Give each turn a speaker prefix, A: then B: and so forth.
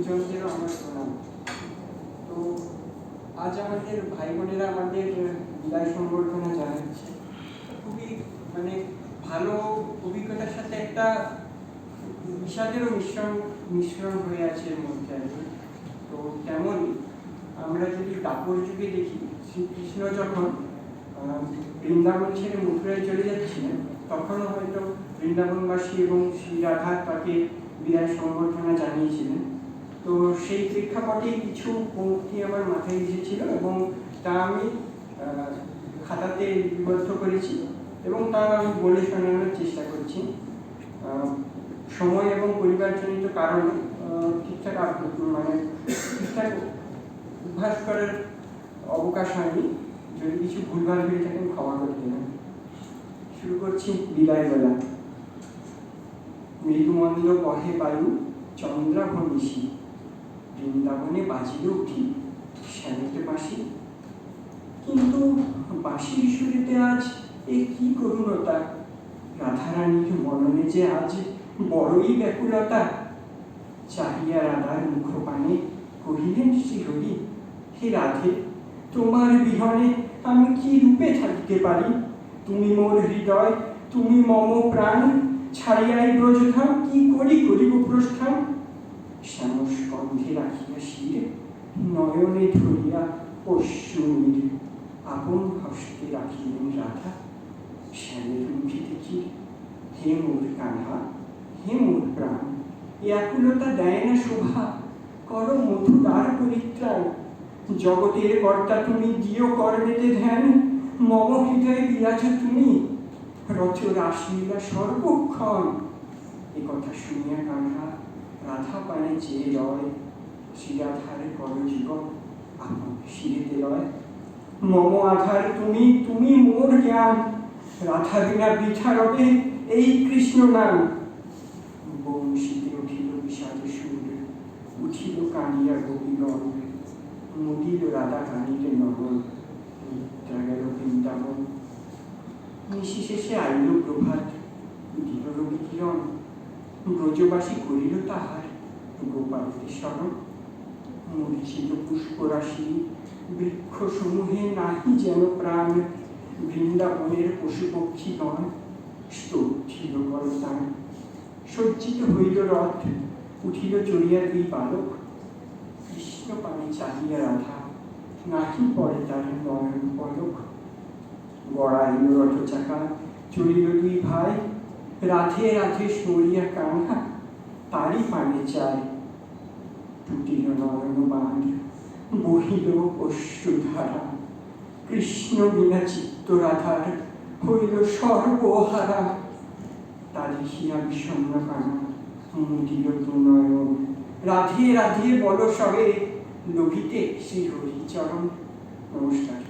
A: গুরুজনদেরও আমার প্রণাম। তো আজ আমাদের ভাই বোনেরা আমাদের বিদায় সংবর্ধনা জানাচ্ছে। খুবই ভালো অভিজ্ঞতার সাথে একটা বিষাদেরও মিশ্রণ হয়ে আছে এর মধ্যে আর কি। তো তেমনই আমরা যদি দাপর যুগে দেখি, শ্রীকৃষ্ণ যখন বৃন্দাবন ছেড়ে মথুরায় চলে যাচ্ছিলেন, তখনও হয়তো বৃন্দাবনবাসী এবং শ্রী রাধা তাকে বিদায় সংবর্ধনা জানিয়েছিলেন। তো সেই প্রেক্ষাপটে কিছু পঙ্ক্তি আমার মাথায় এসেছিল এবং তা আমি খাতাতে লিপিবদ্ধ করেছি এবং তা আমি বলে শোনানোর চেষ্টা করছি। সময় এবং পরিবারজনিত কারণে ঠিকঠাক অভ্যাস করার অবকাশ হয়নি। যদি কিছু ভুলভাল হয়ে থাকেন ক্ষমা করে দেবেন। শুরু করছি বিদায় বেলা। মৃদুমন্দ বহে বায়ু চন্দ্রাভ নিশি, বৃন্দাবনে বাজিল উঠি শ্যামতে বাঁশি। কিন্তু বাঁশির সুরেতে আজ এ কি করুণতা, রাধারানীর মননে যে আজ বড়ই ব্যাকুলতা। চাহিয়া রাধার মুখপানে কহিলেন শ্রীহরি, হে রাধে, তোমার বিহনে আমি কি রূপে থাকিতে পারি? তুমি মোর হৃদয়, তুমি মম প্রাণ, ছাড়িয়াই ব্রজধাম কি করিব প্রস্থান। শ্যামস্কন্ধে রাখিয়া শির, নয়নে ধরিয়া অশ্রুনীর, আপন হস্তে রাখিলেন রাধা শ্যামের মুখে দেখি। হে মোর কান্হা, হে মোর প্রাণ, এ আকুলতা দেয় না শোভা, করো মধুদার পরিত্রাণ। জগতের কর্তা তুমি, দিও কর্মেতে ধ্যান, মম হৃদয়ে বিরাজ তুমি, রচ রাসলীলা সর্বক্ষণ। এ কথা শুনিয়া কান্হা রাধা পানে চেয়ে লয়, শ্রীরাধার কর জীবন আপন শিরেতে লয়। মম আধার তুমি, তুমি মোর জ্ঞান, রাধা বিনা বৃথা রবে এই কৃষ্ণ নাম। বংশীতে উঠিল বিষাদ সুর, উঠিল কানিয়া গোপীগণ, মুদিল রাধা কানিতে নগর, নিদ্রা গেল বৃন্দাবন। নিশি শেষে আইল প্রভাত, দিল রবি কিরণ, ব্রজবাসী করিল তাহার গোপালকে স্মরণ। মূর্ছিত পুষ্পরাশি বৃক্ষ সমূহে নাহি যেন প্রাণ, বৃন্দাবনের পশু পক্ষীগণ স্তব্ধিল করতান। সজ্জিত হইল রথ, উঠিল চড়িয়া দুই বালক, কৃষ্ণ পানে চাহিয়া রাধা নাহি পড়ে তার নয়ন পলক। গড়াইল রথ চাকা, চড়িল দুই ভাই, রাধে রাধে সরিয়া কান্হা তারই পানে চায়। টুটিল নয়ন বাঁধ, বহিল অশ্রুধারা, কৃষ্ণ বিনা চিত্ত রাধার হইল সর্বহারা। তা দেখিয়া বিষণ্ণ কানা মুদিল দুনয়ন, রাধে রাধে বল সবে লোভিতে শ্রী হরিচরণ। নমস্কার।